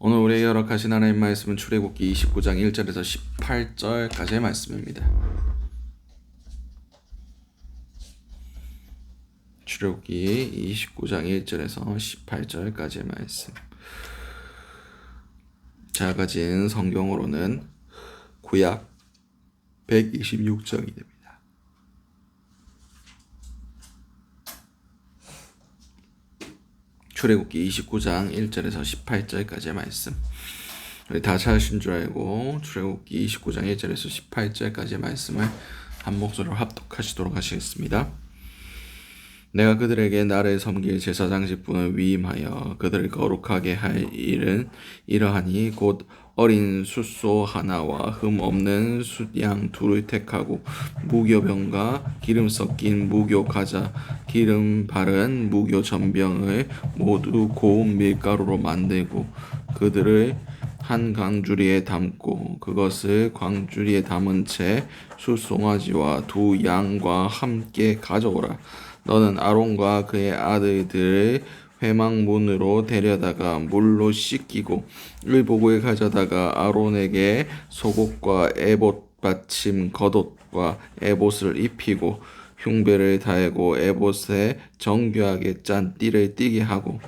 오늘 우리에게 허락하신 하나님 말씀은 출애굽기 29장 1절에서 18절까지의 말씀입니다. 출애굽기 29장 1절에서 18절까지의 말씀. 제가 가진 성경으로는 구약 126장이 됩니다. 출애굽기 29장 1절에서 18절까지의 말씀. 우리 다 찾으신 줄 알고 출애굽기 29장 1절에서 18절까지의 말씀을 한 목소리로 합독하시도록 하시겠습니다. 내가 그들에게 나를 섬길 제사장 직분을 위임하여 그들을 거룩하게 할 일은 이러하니 곧 어린 숫소 하나와 흠 없는 숫양 둘을 택하고 무교병과 기름 섞인 무교 과자, 기름 바른 무교 전병을 모두 고운 밀가루로 만들고 그들을 한 광주리에 담고 그것을 광주리에 담은 채 숫송아지와 두 양과 함께 가져오라. 너는 아론과 그의 아들들을 회막문으로 데려다가 물로 씻기고 의복을 가져다가 아론에게 속옷과 에봇 받침 겉옷과 에봇을 입히고 흉배를 달고 에봇에 정교하게 짠 띠를 띠게 하고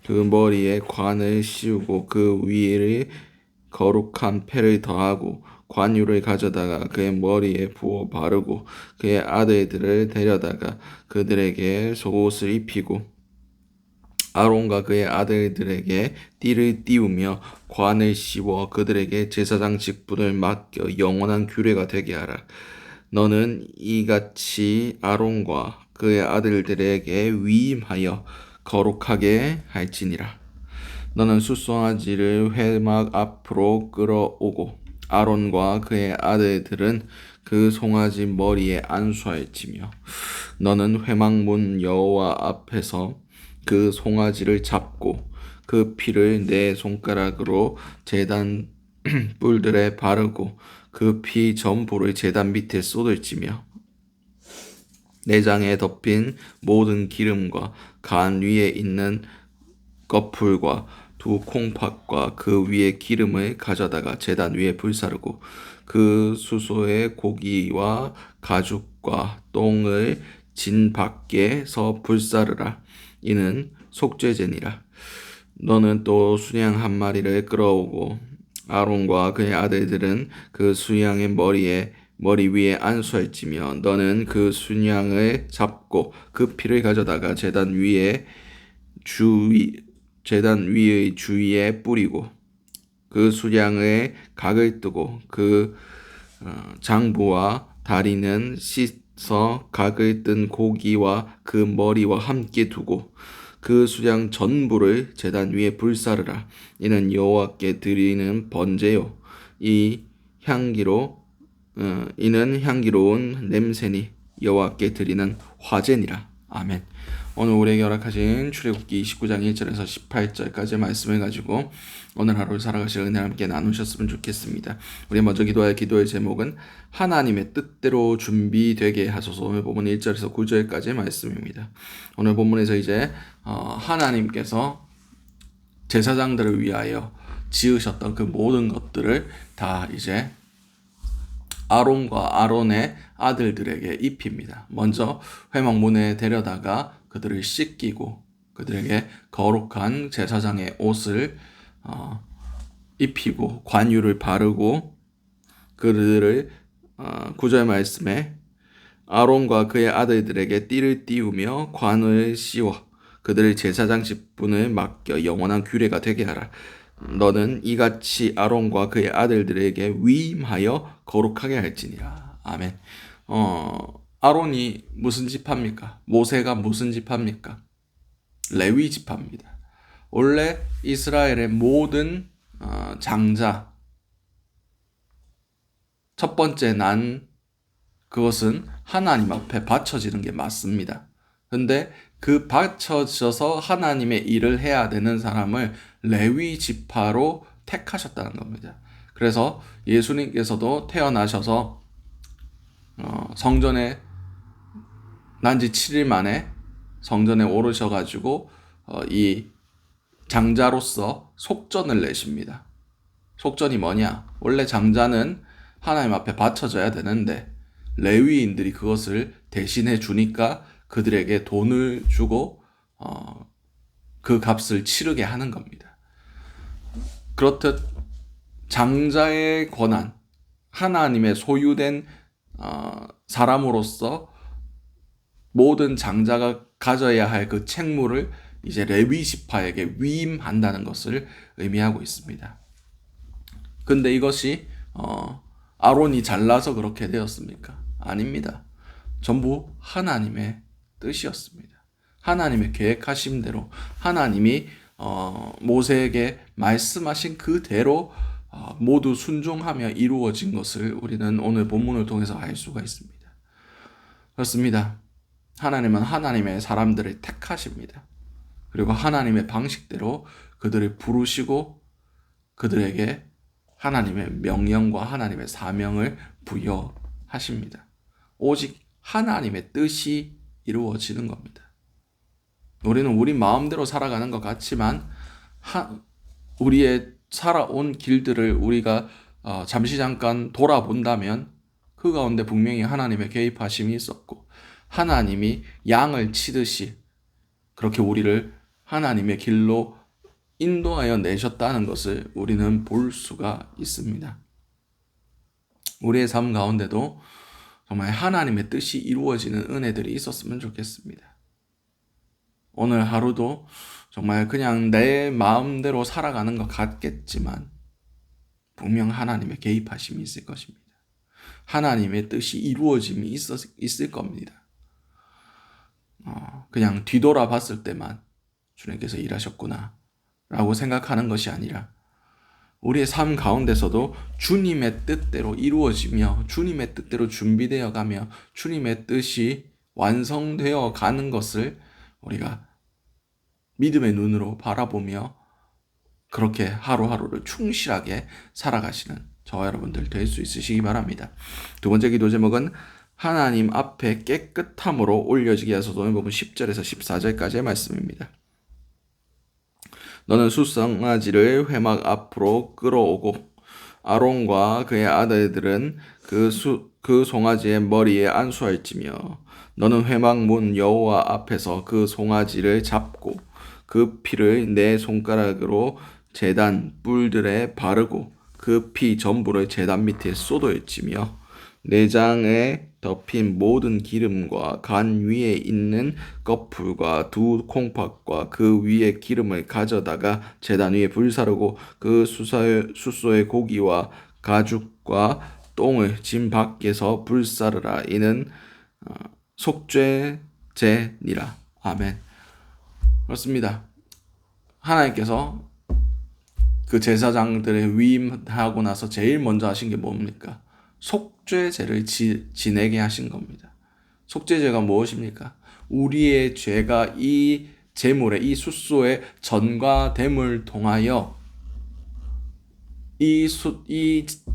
그 머리에 관을 씌우고 그 위에 거룩한 패를 더하고 관유를 가져다가 그의 머리에 부어 바르고 그의 아들들을 데려다가 그들에게 속옷을 입히고 아론과 그의 아들들에게 띠를 띄우며 관을 씌워 그들에게 제사장 직분을 맡겨 영원한 규례가 되게 하라. 너는 이같이 아론과 그의 아들들에게 위임하여 거룩하게 할지니라. 너는 숫송아지를 회막 앞으로 끌어오고 아론과 그의 아들들은 그 송아지 머리에 안수할지며 너는 회막문 여호와 앞에서 그 송아지를 잡고 그 피를 네 손가락으로 제단 뿔들에 바르고 그 피 전부를 제단 밑에 쏟을지며 내장에 덮인 모든 기름과 간 위에 있는 꺼풀과 두 콩팥과 그 위에 기름을 가져다가 제단 위에 불사르고 그 수소의 고기와 가죽과 똥을 진 밖에서 불사르라. 이는 속죄제니라. 너는 또 수양 한 마리를 끌어오고 아론과 그의 아들들은 그 수양의 머리 위에 안수할지며 너는 그 수양을 잡고 그 피를 가져다가 제단 위의 주위에 뿌리고 그 수양의 각을 뜨고 그 장부와 다리는 씻어 각을 뜬 고기와 그 머리와 함께 두고 그 수양 전부를 제단 위에 불사르라. 이는 여호와께 드리는 번제요 이는 향기로운 냄새니 여호와께 드리는 화제니라. 아멘. 오늘 우리에게 허락하신 출애굽기 29장 1절에서 18절까지의 말씀을 가지고 오늘 하루를 살아가실 은혜 함께 나누셨으면 좋겠습니다. 우리 먼저 기도할 기도의 제목은 하나님의 뜻대로 준비되게 하소서. 오늘 본문 1절에서 9절까지의 말씀입니다. 오늘 본문에서 이제 하나님께서 제사장들을 위하여 지으셨던 그 모든 것들을 다 이제 아론과 아론의 아들들에게 입힙니다. 먼저 회막문에 데려다가 그들을 씻기고 그들에게 거룩한 제사장의 옷을 입히고 관유를 바르고 그들을 9절 말씀에 아론과 그의 아들들에게 띠를 띄우며 관을 씌워 그들의 제사장 직분을 맡겨 영원한 규례가 되게 하라. 너는 이같이 아론과 그의 아들들에게 위임하여 거룩하게 할지니라. 아멘. 아론이 무슨 지파입니까? 모세가 무슨 지파입니까? 레위 지파입니다. 원래 이스라엘의 모든 장자 첫 번째 난 그것은 하나님 앞에 바쳐지는 게 맞습니다. 근데 그 바쳐져서 하나님의 일을 해야 되는 사람을 레위 지파로 택하셨다는 겁니다. 그래서 예수님께서도 태어나셔서 성전에 난지 7일 만에 성전에 오르셔가지고 이 장자로서 속전을 내십니다. 속전이 뭐냐? 원래 장자는 하나님 앞에 바쳐져야 되는데 레위인들이 그것을 대신해 주니까 그들에게 돈을 주고 그 값을 치르게 하는 겁니다. 그렇듯 장자의 권한, 하나님의 소유된 사람으로서 모든 장자가 가져야 할 그 책무를 이제 레위 지파에게 위임한다는 것을 의미하고 있습니다. 근데 이것이 아론이 잘나서 그렇게 되었습니까? 아닙니다. 전부 하나님의 뜻이었습니다. 하나님의 계획하신 대로 하나님이 모세에게 말씀하신 그대로 모두 순종하며 이루어진 것을 우리는 오늘 본문을 통해서 알 수가 있습니다. 그렇습니다. 하나님은 하나님의 사람들을 택하십니다. 그리고 하나님의 방식대로 그들을 부르시고 그들에게 하나님의 명령과 하나님의 사명을 부여하십니다. 오직 하나님의 뜻이 이루어지는 겁니다. 우리는 우리 마음대로 살아가는 것 같지만 우리의 살아온 길들을 우리가 잠시 잠깐 돌아본다면 그 가운데 분명히 하나님의 개입하심이 있었고 하나님이 양을 치듯이 그렇게 우리를 하나님의 길로 인도하여 내셨다는 것을 우리는 볼 수가 있습니다. 우리의 삶 가운데도 정말 하나님의 뜻이 이루어지는 은혜들이 있었으면 좋겠습니다. 오늘 하루도 정말 그냥 내 마음대로 살아가는 것 같겠지만 분명 하나님의 개입하심이 있을 것입니다. 하나님의 뜻이 이루어짐이 있을 겁니다. 그냥 뒤돌아봤을 때만 주님께서 일하셨구나 라고 생각하는 것이 아니라 우리의 삶 가운데서도 주님의 뜻대로 이루어지며 주님의 뜻대로 준비되어 가며 주님의 뜻이 완성되어 가는 것을 우리가 믿음의 눈으로 바라보며 그렇게 하루하루를 충실하게 살아가시는 저와 여러분들 될 수 있으시기 바랍니다. 두 번째 기도 제목은 하나님 앞에 깨끗함으로 올려지게 하소서. 오늘 보면 10절에서 14절까지의 말씀입니다. 너는 숫송아지를 회막 앞으로 끌어오고 아론과 그의 아들들은 그 송아지의 머리에 안수할지며 너는 회막 문 여호와 앞에서 그 송아지를 잡고 그 피를 내 손가락으로 제단 뿔들에 바르고 그 피 전부를 제단 밑에 쏟아일지며 내장에 덮인 모든 기름과 간 위에 있는 꺼풀과 두 콩팥과 그 위에 기름을 가져다가 제단 위에 불사르고 그 숫소의 고기와 가죽과 똥을 진 밖에서 불사르라. 이는 속죄제니라. 아멘. 그렇습니다. 하나님께서 그 제사장들을 위임하고 나서 제일 먼저 하신 게 뭡니까? 속죄제를 지내게 하신 겁니다. 속죄제가 무엇입니까? 우리의 죄가 이 제물에, 이 숫소의 전과 됨을 통하여 이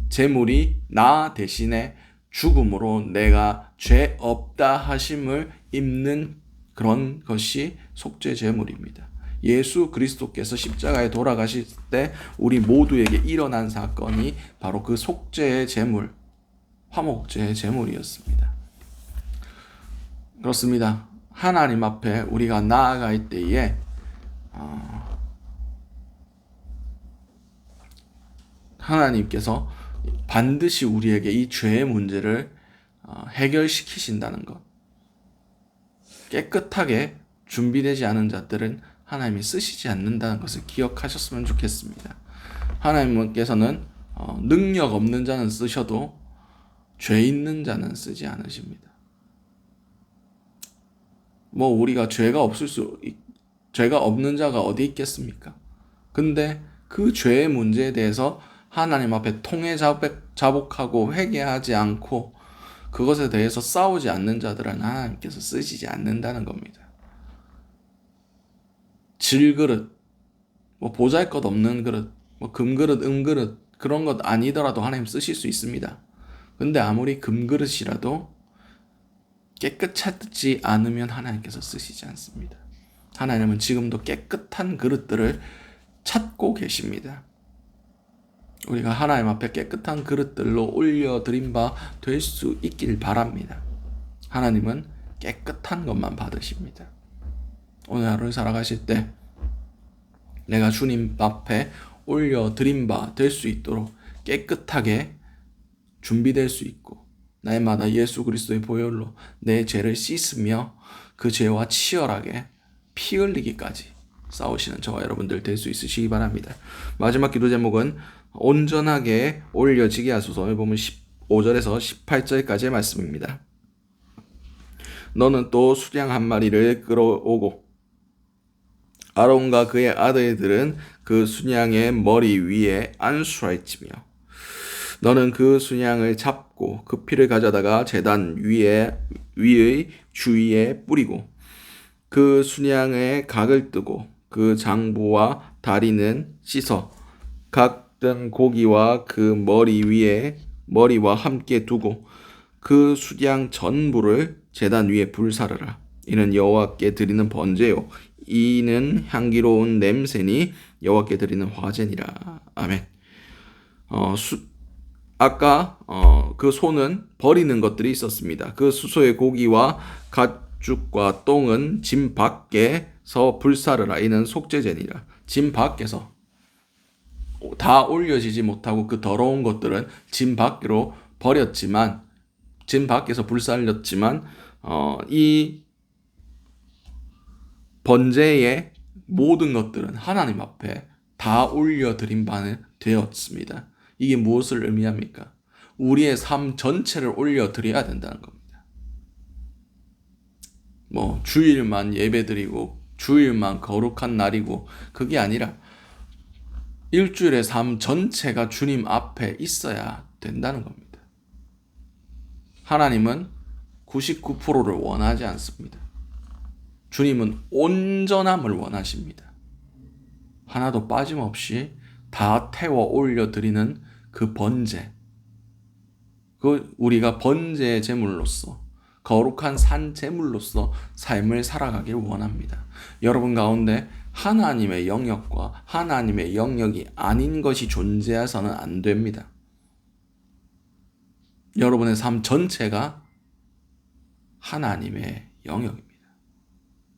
제물이 나 대신에 죽음으로 내가 죄 없다 하심을 입는 그런 것이 속죄 제물입니다. 예수 그리스도께서 십자가에 돌아가실 때 우리 모두에게 일어난 사건이 바로 그 속죄의 제물, 화목제의 제물이었습니다. 그렇습니다. 하나님 앞에 우리가 나아갈 때에 하나님께서 반드시 우리에게 이 죄의 문제를 해결시키신다는 것. 깨끗하게 준비되지 않은 자들은 하나님이 쓰시지 않는다는 것을 기억하셨으면 좋겠습니다. 하나님께서는 능력 없는 자는 쓰셔도 죄 있는 자는 쓰지 않으십니다. 우리가 죄가 없는 자가 어디 있겠습니까? 근데 그 죄의 문제에 대해서 하나님 앞에 통해 자복하고 회개하지 않고 그것에 대해서 싸우지 않는 자들은 하나님께서 쓰시지 않는다는 겁니다. 질그릇, 보잘것 없는 그릇, 금그릇, 은그릇 그런 것 아니더라도 하나님 쓰실 수 있습니다. 근데 아무리 금그릇이라도 깨끗하지 않으면 하나님께서 쓰시지 않습니다. 하나님은 지금도 깨끗한 그릇들을 찾고 계십니다. 우리가 하나님 앞에 깨끗한 그릇들로 올려드린 바 될 수 있길 바랍니다. 하나님은 깨끗한 것만 받으십니다. 오늘 하루를 살아가실 때 내가 주님 앞에 올려드린 바 될 수 있도록 깨끗하게 준비될 수 있고, 날마다 예수 그리스도의 보혈로 내 죄를 씻으며 그 죄와 치열하게 피 흘리기까지 싸우시는 저와 여러분들 될 수 있으시기 바랍니다. 마지막 기도 제목은 온전하게 올려지게 하소서. 오늘 보면 15절에서 18절까지의 말씀입니다. 너는 또 수양 한 마리를 끌어오고 아론과 그의 아들들은 그 순양의 머리 위에 안수하였으며 너는 그 순양을 잡고 그 피를 가져다가 제단 위의 주위에 뿌리고 그 순양의 각을 뜨고 그 장부와 다리는 씻어 각 든 고기와 그 머리와 함께 두고 그 수양 전부를 제단 위에 불사르라. 이는 여호와께 드리는 번제요 이는 향기로운 냄새니 여호와께 드리는 화제니라. 아멘. 아까 그 소는 버리는 것들이 있었습니다. 그 수소의 고기와 가축과 똥은 짐 밖에서 불사르라. 이는 속죄제니라. 짐 밖에서 다 올려지지 못하고 그 더러운 것들은 짐 밖으로 버렸지만, 짐 밖에서 불살렸지만 이 번제의 모든 것들은 하나님 앞에 다 올려드린 바는 되었습니다. 이게 무엇을 의미합니까? 우리의 삶 전체를 올려드려야 된다는 겁니다. 주일만 예배드리고 주일만 거룩한 날이고 그게 아니라 일주일의 삶 전체가 주님 앞에 있어야 된다는 겁니다. 하나님은 99%를 원하지 않습니다. 주님은 온전함을 원하십니다. 하나도 빠짐없이 다 태워 올려드리는 그 번제, 우리가 번제의 제물로서 거룩한 산 제물로서 삶을 살아가길 원합니다. 여러분 가운데 하나님의 영역과 하나님의 영역이 아닌 것이 존재해서는 안 됩니다. 여러분의 삶 전체가 하나님의 영역입니다.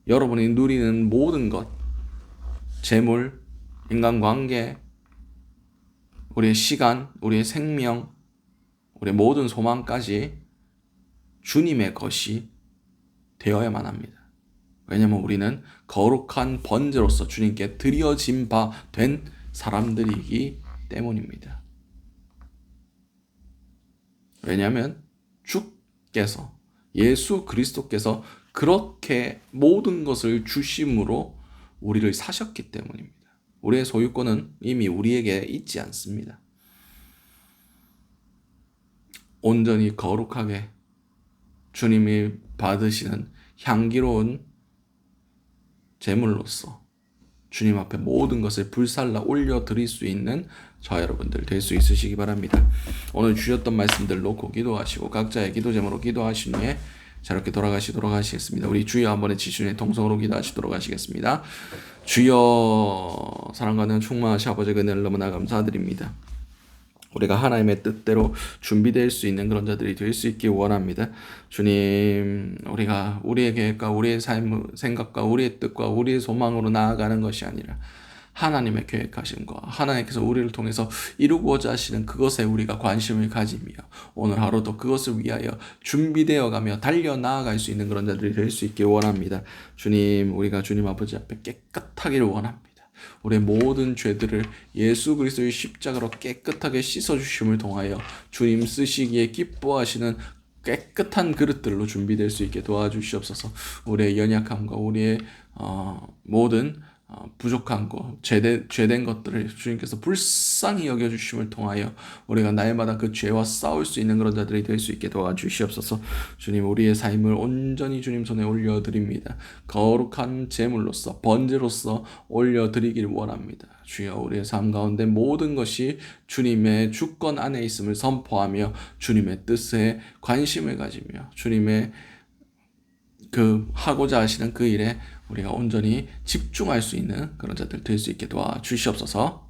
여러분이 누리는 모든 것, 재물, 인간관계, 우리의 시간, 우리의 생명, 우리의 모든 소망까지 주님의 것이 되어야만 합니다. 왜냐하면 우리는 거룩한 번제로서 주님께 드려진 바 된 사람들이기 때문입니다. 왜냐하면 주께서, 예수 그리스도께서 그렇게 모든 것을 주심으로 우리를 사셨기 때문입니다. 우리의 소유권은 이미 우리에게 있지 않습니다. 온전히 거룩하게 주님이 받으시는 향기로운 제물로서 주님 앞에 모든 것을 불살라 올려드릴 수 있는 저 여러분들 될 수 있으시기 바랍니다. 오늘 주셨던 말씀들 놓고 기도하시고 각자의 기도 제목으로 기도하신 후에 자유롭게 돌아가시도록 하시겠습니다. 우리 주여 한번에 지주의 통성으로 기도하시도록 하시겠습니다. 주여, 사랑과는 충만하신 아버지 은혜를 너무나 감사드립니다. 우리가 하나님의 뜻대로 준비될 수 있는 그런 자들이 될 수 있기 원합니다. 주님, 우리가 우리의 계획과 우리의 삶, 생각과 우리의 뜻과 우리의 소망으로 나아가는 것이 아니라 하나님의 계획하심과 하나님께서 우리를 통해서 이루고자 하시는 그것에 우리가 관심을 가지며 오늘 하루도 그것을 위하여 준비되어 가며 달려 나아갈 수 있는 그런 자들이 될 수 있기 원합니다. 주님, 우리가 주님 아버지 앞에 깨끗하기를 원합니다. 우리의 모든 죄들을 예수 그리스도의 십자가로 깨끗하게 씻어주심을 통하여 주님 쓰시기에 기뻐하시는 깨끗한 그릇들로 준비될 수 있게 도와주시옵소서. 우리의 연약함과 우리의 모든 부족한 것, 죄된 것들을 주님께서 불쌍히 여겨주심을 통하여 우리가 날마다 그 죄와 싸울 수 있는 그런 자들이 될 수 있게 도와주시옵소서. 주님, 우리의 삶을 온전히 주님 손에 올려드립니다. 거룩한 제물로서, 번제로서 올려드리길 원합니다. 주여, 우리의 삶 가운데 모든 것이 주님의 주권 안에 있음을 선포하며 주님의 뜻에 관심을 가지며 주님의 그 하고자 하시는 그 일에 우리가 온전히 집중할 수 있는 그런 자들 될 수 있게 도와주시옵소서.